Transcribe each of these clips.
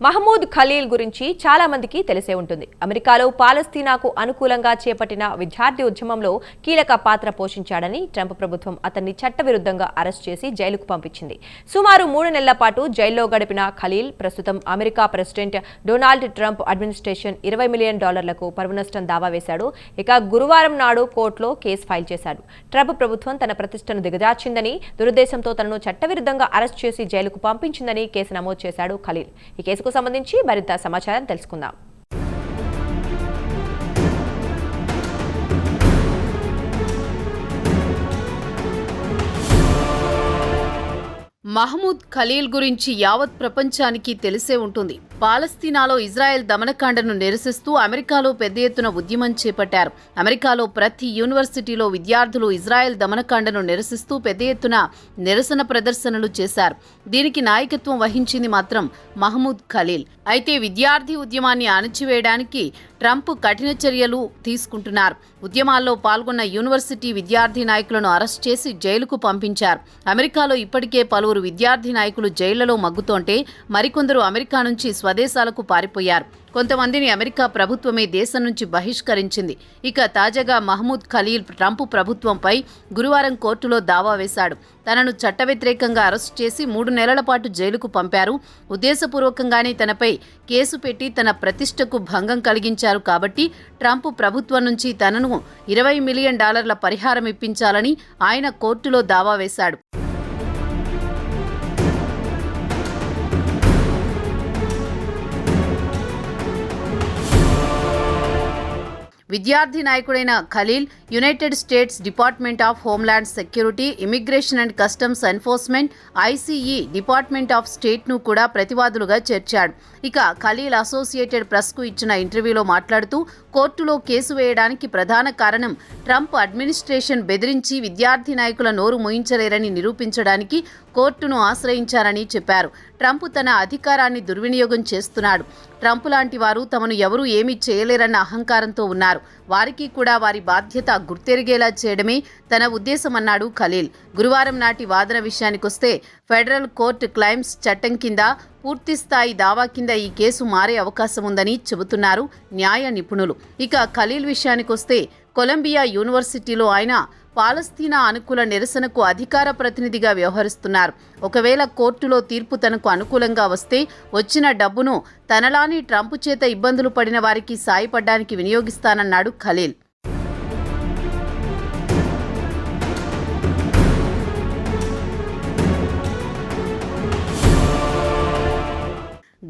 మహమూద్ ఖలీల్ గురించి చాలా మందికి తెలిసే ఉంటుంది. అమెరికాలో పాలస్తీనాకు అనుకూలంగా చేపట్టిన విద్యార్థి ఉద్యమంలో కీలక పాత్ర పోషించాడని ట్రంప్ ప్రభుత్వం అతన్ని చట్టవిరుద్ధంగా అరెస్ట్ చేసి జైలుకు పంపించింది. సుమారు 3 నెలల పాటు జైల్లో గడిపిన ఖలీల్ ప్రస్తుతం America president Donald Trump administration $20 million పరువు నష్టం దావా వేశాడు. ఇక గురువారం నాడు కోర్టులో కేసు ఫైల్ చేశాడు. ట్రంప్ ప్రభుత్వం తన ప్రతిష్టను దిగజార్చిందని, దురుద్దేశంతో తనను చట్టవిరుద్ధంగా అరెస్ట్ చేసి జైలుకు పంపించిందని కేసు నమోదు చేశాడు ఖలీల్. ఈ కేసుకు సంబంధించి మరింత సమాచారం తెలుసుకుందాం. మహమూద్ ఖలీల్ గురించి యావత్ ప్రపంచానికి తెలిసే ఉంటుంది. పాలస్తీనాలో ఇజ్రాయెల్ దమనకాండను నిరసిస్తూ అమెరికాలో పెద్ద ఎత్తున ఉద్యమం చేపట్టారు. అమెరికాలో ప్రతి యూనివర్సిటీలో విద్యార్థులు ఇజ్రాయెల్ దమనకాండను నిరసిస్తూ పెద్ద ఎత్తున నిరసన ప్రదర్శనలు చేశారు. దీనికి నాయకత్వం వహించింది మాత్రం మహమూద్ ఖలీల్. అయితే విద్యార్థి ఉద్యమాన్ని అణచివేయడానికి ట్రంప్ కఠిన చర్యలు తీసుకుంటున్నారు. ఉద్యమాల్లో పాల్గొన్న యూనివర్సిటీ విద్యార్థి నాయకులను అరెస్ట్ చేసి జైలుకు పంపించారు. అమెరికాలో ఇప్పటికే పలువురు విద్యార్థి నాయకులు జైళ్లలో మగ్గుతోంటే మరికొందరు అమెరికా నుంచి స్వదేశాలకు పారిపోయారు. కొంతమందిని అమెరికా ప్రభుత్వమే దేశం నుంచి బహిష్కరించింది. ఇక తాజాగా మహమూద్ ఖలీల్ ట్రంప్ ప్రభుత్వంపై గురువారం కోర్టులో దావా వేశాడు. తనను చట్టవ్యతిరేకంగా అరెస్ట్ చేసి 3 నెలల పాటు జైలుకు పంపారు. ఉద్దేశపూర్వకంగానే తనపై కేసు పెట్టి తన ప్రతిష్టకు భంగం కలిగించారు కాబట్టి ట్రంప్ ప్రభుత్వం నుంచి తనను $20 మిలియన్ పరిహారం ఇప్పించాలని ఆయన కోర్టులో దావా వేశాడు. విద్యార్థి నాయకుడైన Khalil United States Department of Homeland Security, Immigration and Customs Enforcement, ICE Department of స్టేట్ను కూడా ప్రతివాదులుగా చేర్చాడు. ఇక ఖలీల్ అసోసియేటెడ్ ప్రెస్కు ఇచ్చిన ఇంటర్వ్యూలో మాట్లాడుతూ కోర్టులో కేసు వేయడానికి ప్రధాన కారణం ట్రంప్ అడ్మినిస్ట్రేషన్ బెదిరించి విద్యార్థి నాయకుల నోరు మూయించలేరని నిరూపించడానికి కోర్టును ఆశ్రయించారని చెప్పారు. ట్రంప్ తన అధికారాన్ని దుర్వినియోగం చేస్తున్నాడు. ట్రంప్ లాంటి వారు తమను ఎవరూ ఏమీ చేయలేరన్న అహంకారంతో ఉన్నారు. వారికి కూడా వారి బాధ్యత గుర్తెరిగేలా చేయడమే తన ఉద్దేశమన్నాడు ఖలీల్. గురువారం నాటి వాదన విషయానికొస్తే ఫెడరల్ కోర్టు క్లైమ్స్ చట్టం కింద పూర్తిస్థాయి దావా కింద ఈ కేసు మారే అవకాశం ఉందని చెబుతున్నారు న్యాయ నిపుణులు. ఇక ఖలీల్ విషయానికొస్తే కొలంబియా యూనివర్సిటీలో ఆయన పాలస్తీనా అనుకూల నిరసనకు అధికార ప్రతినిధిగా వ్యవహరిస్తున్నారు. ఒకవేళ కోర్టులో తీర్పు తనకు అనుకూలంగా వస్తే వచ్చిన డబ్బును తనలానే ట్రంప్ చేత ఇబ్బందులు పడిన వారికి సాయపడ్డానికి వినియోగిస్తానన్నాడు ఖలీల్.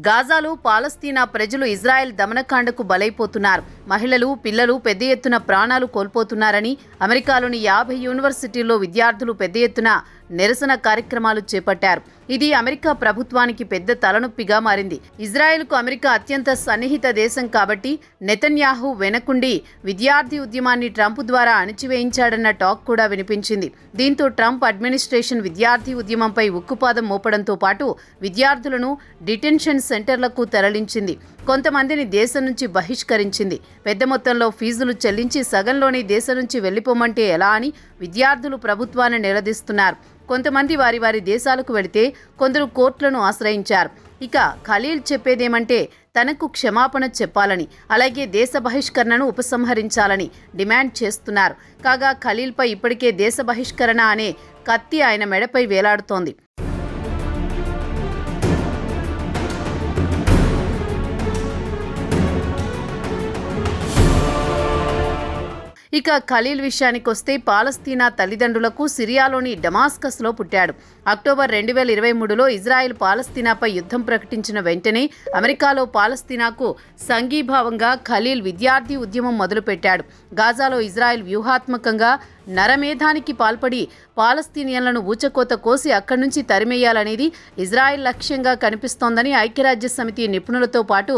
గాజాలో పాలస్తీనా ప్రజలు ఇజ్రాయెల్ దమనకాండకు బలైపోతున్నారు. మహిళలు, పిల్లలు పెద్ద ఎత్తున ప్రాణాలు కోల్పోతున్నారని అమెరికాలోని 50 యూనివర్సిటీల్లో విద్యార్థులు పెద్ద ఎత్తున నిరసన కార్యక్రమాలు చేపట్టారు. ఇది అమెరికా ప్రభుత్వానికి పెద్ద తలనొప్పిగా మారింది. ఇజ్రాయెల్కు అమెరికా అత్యంత సన్నిహిత దేశం కాబట్టి నెతన్యాహు వెనకుండి విద్యార్థి ఉద్యమాన్ని ట్రంప్ ద్వారా అణచివేయించాడన్న టాక్ కూడా వినిపించింది. దీంతో ట్రంప్ అడ్మినిస్ట్రేషన్ విద్యార్థి ఉద్యమంపై ఉక్కుపాదం మోపడంతో పాటు విద్యార్థులను డిటెన్షన్ సెంటర్లకు తరలించింది. కొంతమందిని దేశం నుంచి బహిష్కరించింది. పెద్ద మొత్తంలో ఫీజులు చెల్లించి సగంలోనే దేశం నుంచి వెళ్లిపోమంటే ఎలా అని విద్యార్థులు ప్రభుత్వాన్ని నిలదీస్తున్నారు. కొంతమంది వారి వారి దేశాలకు వెళితే కొందరు కోర్టులను ఆశ్రయించారు. ఇక ఖలీల్ చెప్పేదేమంటే తనకు క్షమాపణ చెప్పాలని, అలాగే దేశ బహిష్కరణను ఉపసంహరించాలని డిమాండ్ చేస్తున్నారు. కాగా ఖలీల్పై ఇప్పటికే దేశ బహిష్కరణ అనే కత్తి ఆయన మెడపై వేలాడుతోంది. ఇక ఖలీల్ విషయానికొస్తే పాలస్తీనా తల్లిదండ్రులకు సిరియాలోని డమాస్కస్లో పుట్టాడు. అక్టోబర్ 2023లో ఇజ్రాయెల్ పాలస్తీనాపై యుద్ధం ప్రకటించిన వెంటనే అమెరికాలో పాలస్తీనాకు సంఘీభావంగా ఖలీల్ విద్యార్థి ఉద్యమం మొదలుపెట్టాడు. గాజాలో ఇజ్రాయెల్ వ్యూహాత్మకంగా నరమేధానికి పాల్పడి పాలస్తీనియన్లను ఊచకోత కోసి అక్కడి నుంచి తరిమేయాలనేది ఇజ్రాయెల్ లక్ష్యంగా కనిపిస్తోందని ఐక్యరాజ్య సమితి నిపుణులతో పాటు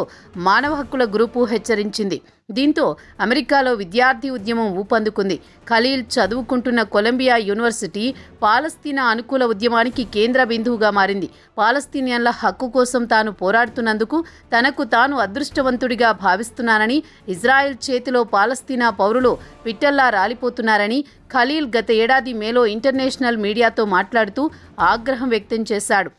మానవ హక్కుల గ్రూపు హెచ్చరించింది. దీంతో అమెరికాలో విద్యార్థి ఉద్యమం ఊపందుకుంది. ఖలీల్ చదువుకుంటున్న కొలంబియా యూనివర్సిటీ పాలస్తీనా అనుకూల ఉద్యమానికి కేంద్ర బిందువుగా మారింది. పాలస్తీనియన్ల హక్కు కోసం తాను పోరాడుతున్నందుకు తనకు తాను అదృష్టవంతుడిగా భావిస్తున్నానని, ఇజ్రాయెల్ చేతిలో పాలస్తీనా పౌరులు పిట్టల్లా రాలిపోతున్నారని ఖలీల్ గత ఏడాది మేలో ఇంటర్నేషనల్ మీడియాతో మాట్లాడుతూ ఆగ్రహం వ్యక్తం చేశాడు.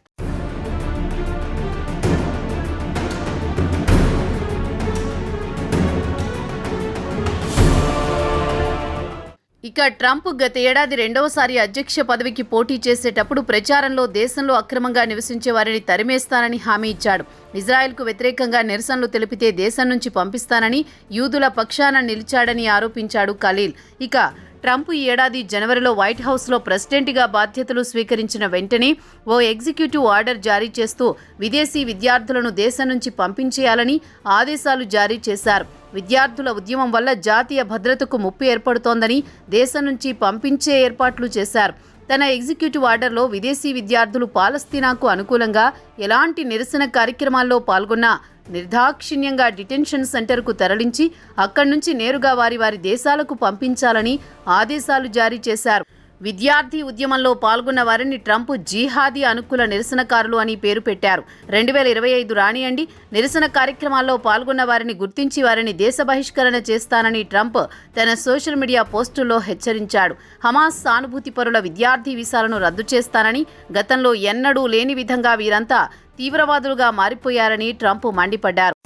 ఇక ట్రంప్ గత ఏడాది రెండవసారి అధ్యక్ష పదవికి పోటీ చేసేటప్పుడు ప్రచారంలో దేశంలో అక్రమంగా నివసించే వారిని తరిమేస్తానని హామీ ఇచ్చాడు. ఇజ్రాయెల్కు వ్యతిరేకంగా నిరసనలు తెలిపితే దేశం నుంచి పంపిస్తానని యూదుల పక్షాన నిలిచాడని ఆరోపించాడు ఖలీల్. ఇక ట్రంప్ ఈ ఏడాది జనవరిలో వైట్ హౌస్లో ప్రెసిడెంట్గా బాధ్యతలు స్వీకరించిన వెంటనే ఓ ఎగ్జిక్యూటివ్ ఆర్డర్ జారీ చేస్తూ విదేశీ విద్యార్థులను దేశం నుంచి పంపించేయాలని ఆదేశాలు జారీ చేశారు. విద్యార్థుల ఉద్యమం వల్ల జాతీయ భద్రతకు ముప్పు ఏర్పడుతోందని దేశం నుంచి పంపించే ఏర్పాట్లు చేశారు. తన ఎగ్జిక్యూటివ్ ఆర్డర్లో విదేశీ విద్యార్థులు పాలస్తీనాకు అనుకూలంగా ఎలాంటి నిరసన కార్యక్రమాల్లో పాల్గొన్నా నిర్దాక్షిణ్యంగా డిటెన్షన్ సెంటర్కు తరలించి అక్కడి నుంచి నేరుగా వారి దేశాలకు పంపించాలని ఆదేశాలు జారీ చేశారు. విద్యార్థి ఉద్యమంలో పాల్గొన్న వారిని ట్రంప్ జిహాదీ అనుకూల నిరసనకారులు అని పేరు పెట్టారు. 2025 రానియండి, నిరసన కార్యక్రమాల్లో పాల్గొన్న వారిని గుర్తించి వారిని దేశ బహిష్కరణ చేస్తానని ట్రంప్ తన సోషల్ మీడియా పోస్టుల్లో హెచ్చరించాడు. హమాస్ సానుభూతిపరుల విద్యార్థి వీసాలను రద్దు చేస్తానని, గతంలో ఎన్నడూ లేని విధంగా వీరంతా తీవ్రవాదులుగా మారిపోయారని ట్రంప్ మండిపడ్డారు.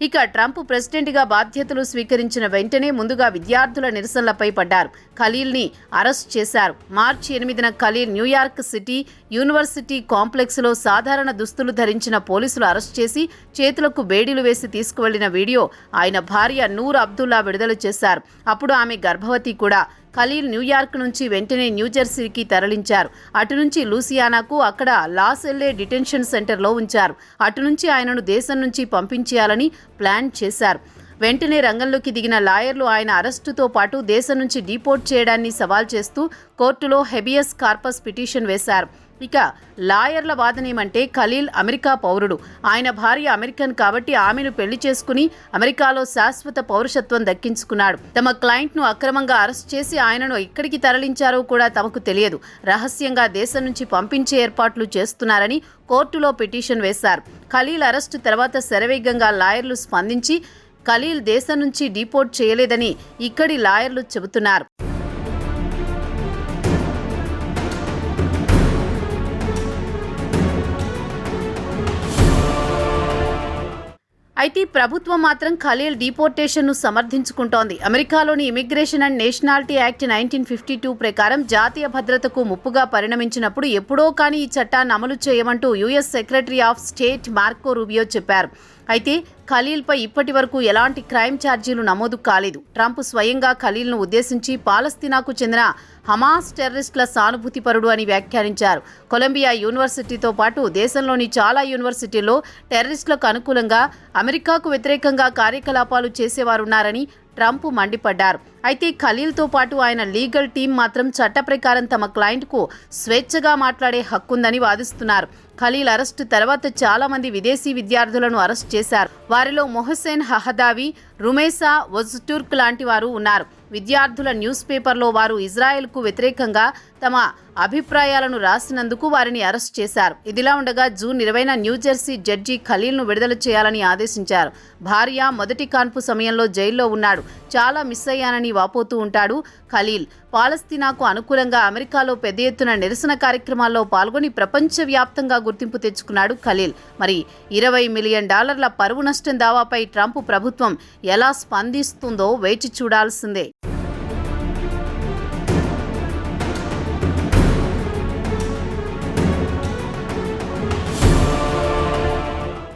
ఇక ట్రంప్ ప్రెసిడెంట్గా బాధ్యతలు స్వీకరించిన వెంటనే ముందుగా విద్యార్థుల నిరసనలపై పడ్డారు. ఖలీల్ని అరెస్ట్ చేశారు. మార్చి 8న ఖలీల్ న్యూయార్క్ సిటీ యూనివర్సిటీ కాంప్లెక్స్లో సాధారణ దుస్తులు ధరించిన పోలీసులు అరెస్ట్ చేసి చేతులకు బేడీలు వేసి తీసుకువెళ్లిన వీడియో ఆయన భార్య నూర్ అబ్దుల్లా విడుదల చేశారు. అప్పుడు ఆమె గర్భవతి కూడా. ఖలీల్ న్యూయార్క్ నుంచి వెంటనే న్యూజెర్సీకి తరలించారు. అటు నుంచి లూసియానాకు, అక్కడ లాస్ ఎల్లే డిటెన్షన్ సెంటర్లో ఉంచారు. అటు నుంచి ఆయనను దేశం నుంచి పంపించేయాలని ప్లాన్ చేశారు. వెంటనే రంగంలోకి దిగిన లాయర్లు ఆయన అరెస్టుతో పాటు దేశం నుంచి డిపోర్ట్ చేయడాన్ని సవాల్ చేస్తూ కోర్టులో హెబియస్ కార్పస్ పిటిషన్ వేశారు. ఇక లాయర్ల వాదనేమంటే ఖలీల్ అమెరికా పౌరుడు, ఆయన భార్య అమెరికన్ కాబట్టి ఆమెను పెళ్లి చేసుకుని అమెరికాలో శాశ్వత పౌరసత్వం దక్కించుకున్నాడు. తమ క్లయింట్ను అక్రమంగా అరెస్ట్ చేసి ఆయనను ఎక్కడికి తరలించారో కూడా తమకు తెలియదు, రహస్యంగా దేశం నుంచి పంపించే ఏర్పాట్లు చేస్తున్నారని కోర్టులో పిటిషన్ వేశారు. ఖలీల్ అరెస్టు తర్వాత శరవేగంగా లాయర్లు స్పందించి ఖలీల్ దేశం నుంచి డిపోర్ట్ చేయలేదని ఇక్కడి లాయర్లు చెబుతున్నారు. అయితే ప్రభుత్వం మాత్రం ఖలీల్ డిపోర్టేషన్ను సమర్థించుకుంటోంది. అమెరికాలోని ఇమిగ్రేషన్ అండ్ నేషనాలిటీ యాక్ట్ 1952 ప్రకారం జాతీయ భద్రతకు ముప్పుగా పరిణమించినప్పుడు ఎప్పుడో కానీ ఈ చట్టాన్ని అమలు చేయమంటూ US secretary of state Marco Rubio చెప్పారు. అయితే ఖలీల్పై ఇప్పటి వరకు ఎలాంటి క్రైమ్ ఛార్జీలు నమోదు కాలేదు. ట్రంప్ స్వయంగా ఖలీల్ను ఉద్దేశించి పాలస్తీనాకు చెందిన హమాస్ టెర్రరిస్టుల సానుభూతిపరుడు అని వ్యాఖ్యానించారు. కొలంబియా యూనివర్సిటీతో పాటు దేశంలోని చాలా యూనివర్సిటీల్లో టెర్రరిస్టులకు అనుకూలంగా అమెరికాకు వ్యతిరేకంగా కార్యకలాపాలు చేసేవారున్నారని ట్రంప్ మండిపడ్డారు. అయితే ఖలీల్తో పాటు ఆయన లీగల్ టీం మాత్రం చట్ట ప్రకారం తమ క్లయింట్కు స్వేచ్ఛగా మాట్లాడే హక్కుందని వాదిస్తున్నారు. ఖలీల్ అరెస్టు తర్వాత చాలా మంది విదేశీ విద్యార్థులను అరెస్ట్ చేశారు. వారిలో మొహసెన్ హహదావి, రుమేసా వజ్టుర్క్ లాంటి వారు ఉన్నారు. విద్యార్థుల న్యూస్ పేపర్లో వారు ఇజ్రాయెల్కు వ్యతిరేకంగా తమ అభిప్రాయాలను రాసినందుకు వారిని అరెస్ట్ చేశారు. ఇదిలా ఉండగా జూన్ 20న న్యూజెర్సీ జడ్జి ఖలీల్ను విడుదల చేయాలని ఆదేశించారు. భార్య మొదటి కాన్పు సమయంలో జైల్లో ఉన్నాడు. చాలా మిస్ అయ్యానని వాపోతూ ఉంటాడు ఖలీల్. పాలస్తీనాకు అనుకూలంగా అమెరికాలో పెద్ద ఎత్తున నిరసన కార్యక్రమాల్లో పాల్గొని ప్రపంచవ్యాప్తంగా గుర్తింపు తెచ్చుకున్నాడు ఖలీల్. మరి $20 మిలియన్ పరువు నష్టం దావాపై ట్రంప్ ప్రభుత్వం ఎలా స్పందిస్తుందో వేచి చూడాల్సిందే.